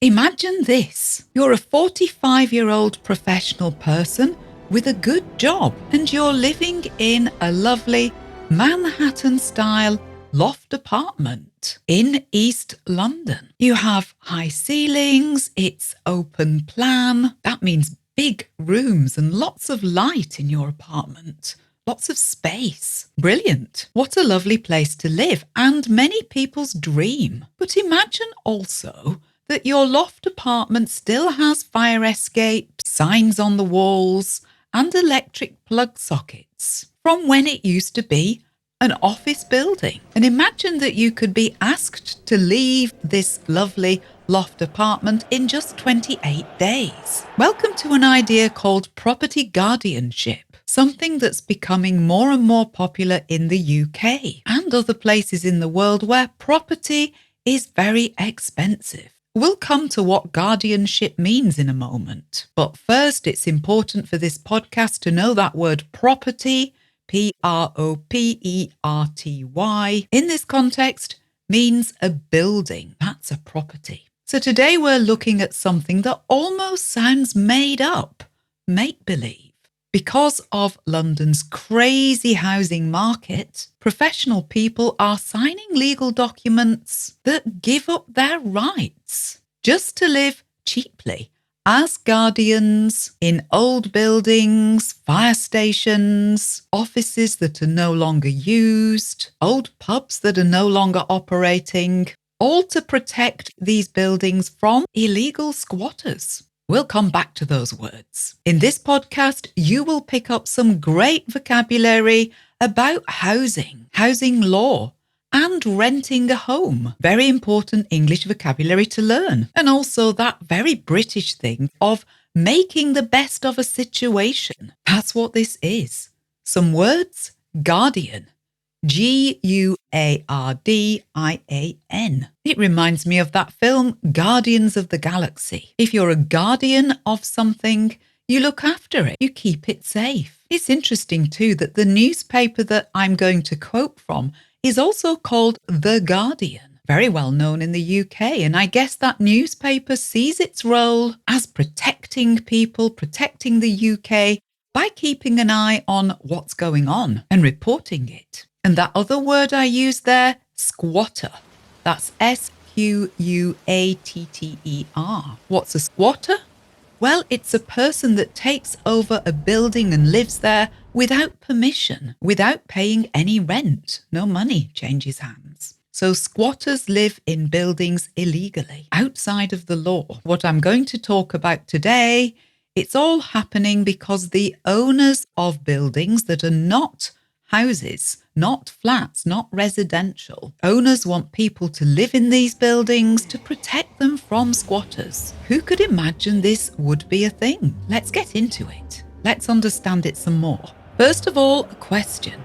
Imagine this. You're a 45-year-old professional person with a good job and you're living in a lovely Manhattan-style loft apartment in East London. You have high ceilings, it's open plan. That means big rooms and lots of light in your apartment. Lots of space. Brilliant. What a lovely place to live and many people's dream. But imagine also that your loft apartment still has fire escapes, signs on the walls, and electric plug sockets from when it used to be an office building. And imagine that you could be asked to leave this lovely loft apartment in just 28 days. Welcome to an idea called property guardianship, something that's becoming more and more popular in the UK and other places in the world where property is very expensive. We'll come to what guardianship means in a moment. But first, it's important for this podcast to know that word property, P-R-O-P-E-R-T-Y, in this context means a building. That's a property. So today we're looking at something that almost sounds made up, make-believe. Because of London's crazy housing market, professional people are signing legal documents that give up their rights just to live cheaply as guardians in old buildings, fire stations, offices that are no longer used, old pubs that are no longer operating, all to protect these buildings from illegal squatters. We'll come back to those words. In this podcast, you will pick up some great vocabulary about housing law, and renting a home. Very important English vocabulary to learn. And also that very British thing of making the best of a situation. That's what this is. Some words: guardian. Guardian. It reminds me of that film, Guardians of the Galaxy. If you're a guardian of something, you look after it, you keep it safe. It's interesting too that the newspaper that I'm going to quote from is also called The Guardian, very well known in the UK. And I guess that newspaper sees its role as protecting people, protecting the UK by keeping an eye on what's going on and reporting it. And that other word I used there, squatter. That's S-Q-U-A-T-T-E-R. What's a squatter? Well, it's a person that takes over a building and lives there without permission, without paying any rent. No money changes hands. So squatters live in buildings illegally, outside of the law. What I'm going to talk about today, it's all happening because the owners of buildings that are not houses, not flats, not residential. Owners want people to live in these buildings to protect them from squatters. Who could imagine this would be a thing? Let's get into it. Let's understand it some more. First of all, a question.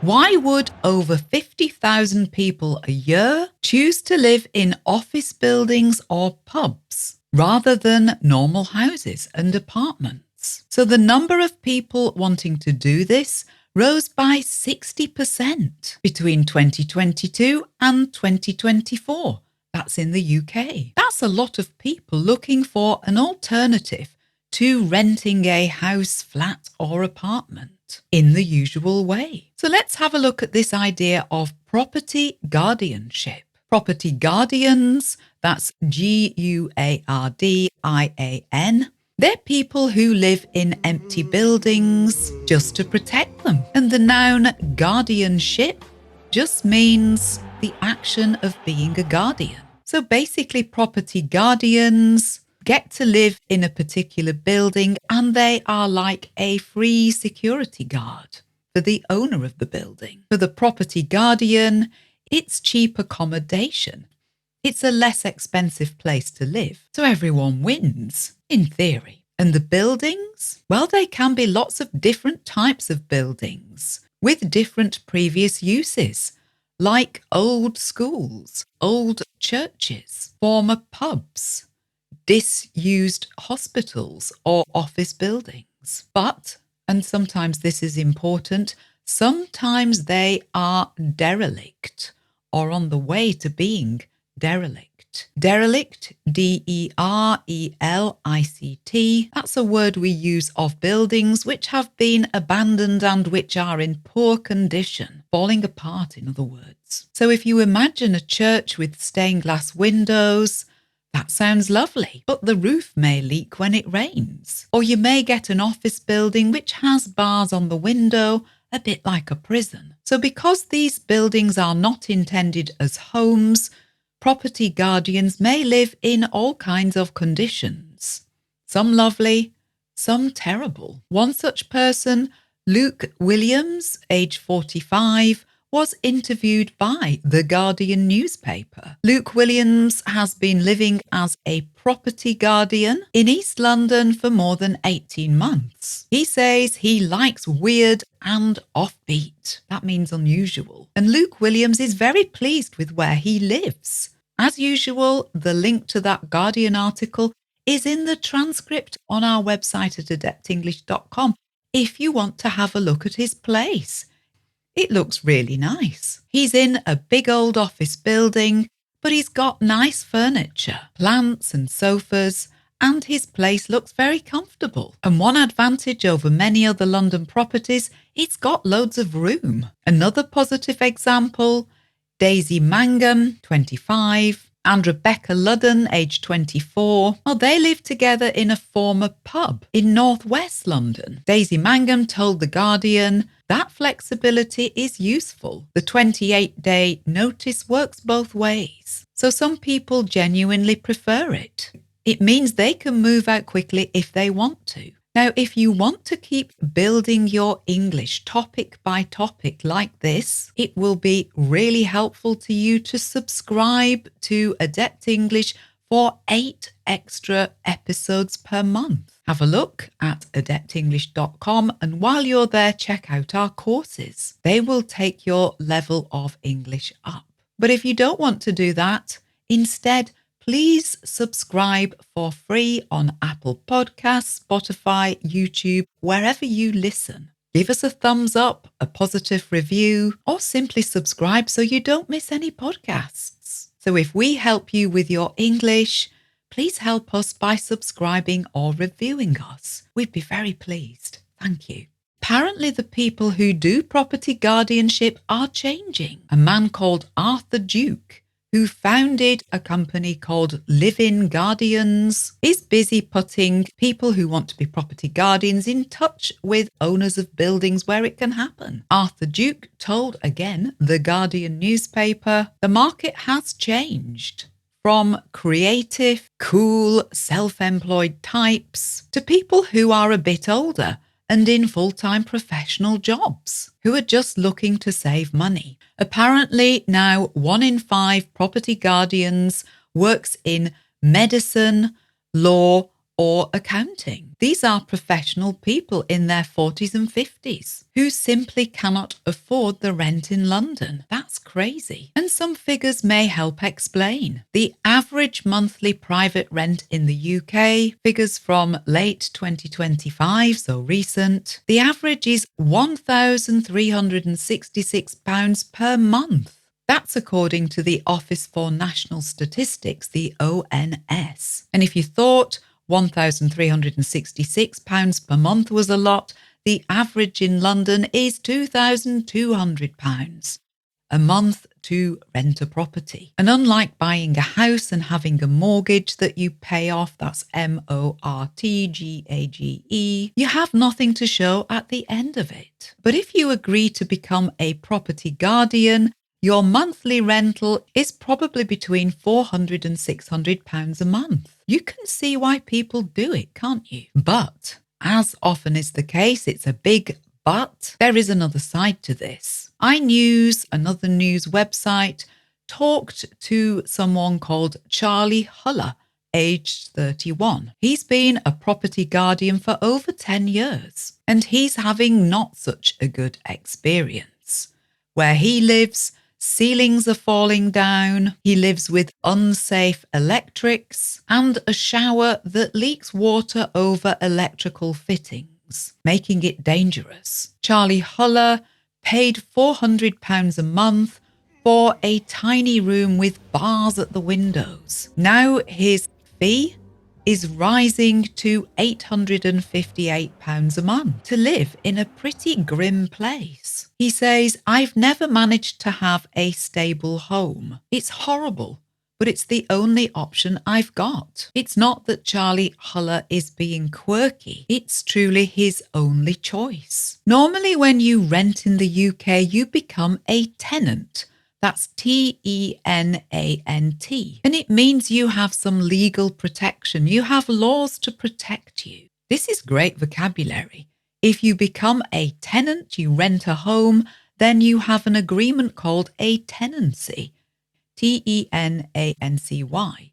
Why would over 50,000 people a year choose to live in office buildings or pubs rather than normal houses and apartments? So the number of people wanting to do this rose by 60% between 2022 and 2024. That's in the UK. That's a lot of people looking for an alternative to renting a house, flat or apartment in the usual way. So let's have a look at this idea of property guardianship. Property guardians, that's Guardian. They're people who live in empty buildings just to protect them. And the noun guardianship just means the action of being a guardian. So basically, property guardians get to live in a particular building and they are like a free security guard for the owner of the building. For the property guardian, it's cheap accommodation. It's a less expensive place to live. So everyone wins, in theory. And the buildings? Well, they can be lots of different types of buildings with different previous uses, like old schools, old churches, former pubs, disused hospitals or office buildings. But, and sometimes this is important, sometimes they are derelict or on the way to being derelict. Derelict, D-E-R-E-L-I-C-T. That's a word we use of buildings which have been abandoned and which are in poor condition, falling apart in other words. So if you imagine a church with stained glass windows, that sounds lovely, but the roof may leak when it rains. Or you may get an office building which has bars on the window, a bit like a prison. So because these buildings are not intended as homes, property guardians may live in all kinds of conditions. Some lovely, some terrible. One such person, Luke Williams, age 45, was interviewed by the Guardian newspaper. Luke Williams has been living as a property guardian in East London for more than 18 months. He says he likes weird and offbeat. That means unusual. And Luke Williams is very pleased with where he lives. As usual, the link to that Guardian article is in the transcript on our website at adeptenglish.com if you want to have a look at his place. It looks really nice. He's in a big old office building, but he's got nice furniture, plants and sofas, and his place looks very comfortable. And one advantage over many other London properties, it's got loads of room. Another positive example, Daisy Mangum, 25, and Rebecca Ludden, age 24. Well, they live together in a former pub in northwest London. Daisy Mangum told The Guardian, that flexibility is useful. The 28-day notice works both ways. So some people genuinely prefer it. It means they can move out quickly if they want to. Now, if you want to keep building your English topic by topic like this, it will be really helpful to you to subscribe to Adept English for 8 extra episodes per month. Have a look at adeptenglish.com, and while you're there, check out our courses. They will take your level of English up. But if you don't want to do that, instead, please subscribe for free on Apple Podcasts, Spotify, YouTube, wherever you listen. Give us a thumbs up, a positive review, or simply subscribe so you don't miss any podcasts. So if we help you with your English, please help us by subscribing or reviewing us. We'd be very pleased. Thank you. Apparently, the people who do property guardianship are changing. A man called Arthur Duke, who founded a company called Live-In Guardians, is busy putting people who want to be property guardians in touch with owners of buildings where it can happen. Arthur Duke told, again, the Guardian newspaper, the market has changed from creative, cool, self-employed types to people who are a bit older and in full-time professional jobs, who are just looking to save money. Apparently now 1 in 5 property guardians works in medicine, law, or accounting. These are professional people in their 40s and 50s who simply cannot afford the rent in London. That's crazy. And some figures may help explain. The average monthly private rent in the UK, figures from late 2025, so recent, the average is £1,366 per month. That's according to the Office for National Statistics, the ONS. And if you thought £1,366 per month was a lot, the average in London is £2,200 a month to rent a property. And unlike buying a house and having a mortgage that you pay off, that's MORTGAGE, you have nothing to show at the end of it. But if you agree to become a property guardian, your monthly rental is probably between £400 and £600 a month. You can see why people do it, can't you? But, as often is the case, it's a big but. There is another side to this. iNews, another news website, talked to someone called Charlie Huller, aged 31. He's been a property guardian for over 10 years, and he's having not such a good experience. Where he lives, ceilings are falling down, he lives with unsafe electrics, and a shower that leaks water over electrical fittings, making it dangerous. Charlie Huller paid £400 a month for a tiny room with bars at the windows. Now his fee is rising to £858 a month to live in a pretty grim place. He says, "I've never managed to have a stable home. It's horrible, but it's the only option I've got." It's not that Charlie Huller is being quirky. It's truly his only choice. Normally, when you rent in the UK, you become a tenant. That's tenant. And it means you have some legal protection. You have laws to protect you. This is great vocabulary. If you become a tenant, you rent a home, then you have an agreement called a tenancy. tenancy.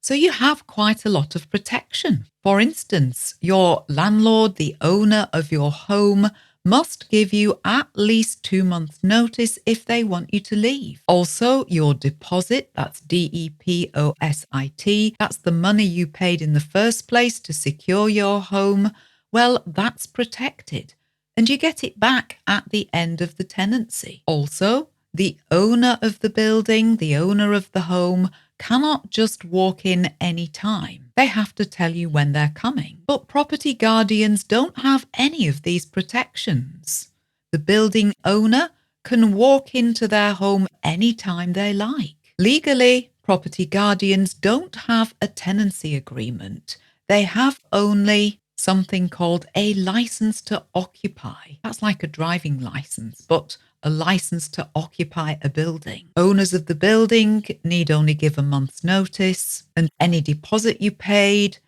So you have quite a lot of protection. For instance, your landlord, the owner of your home, must give you at least 2 months' notice if they want you to leave. Also, your deposit, that's deposit, that's the money you paid in the first place to secure your home, well, that's protected, and you get it back at the end of the tenancy. Also, the owner of the building, the owner of the home, cannot just walk in any time. They have to tell you when they're coming. But property guardians don't have any of these protections. The building owner can walk into their home anytime they like. Legally, property guardians don't have a tenancy agreement. They have only something called a license to occupy. That's like a driving license, but a license to occupy a building. Owners of the building need only give a month's notice, and any deposit you paid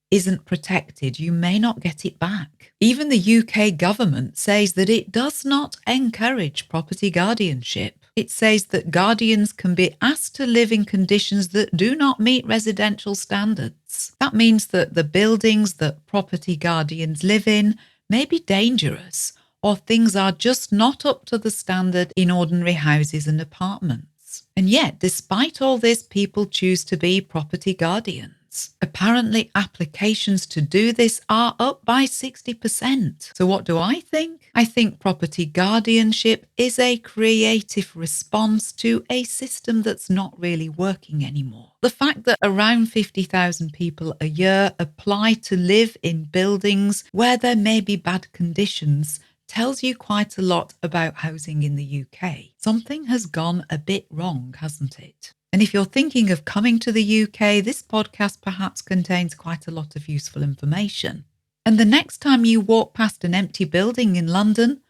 isn't protected. You may not get it back. Even the UK government says that it does not encourage property guardianship. It says that guardians can be asked to live in conditions that do not meet residential standards. That means that the buildings that property guardians live in may be dangerous, or things are just not up to the standard in ordinary houses and apartments. And yet, despite all this, people choose to be property guardians. Apparently, applications to do this are up by 60%. So what do I think? I think property guardianship is a creative response to a system that's not really working anymore. The fact that around 50,000 people a year apply to live in buildings where there may be bad conditions tells you quite a lot about housing in the UK. Something has gone a bit wrong, hasn't it? And if you're thinking of coming to the UK, this podcast perhaps contains quite a lot of useful information. And the next time you walk past an empty building in London,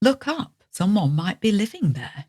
look up. Someone might be living there.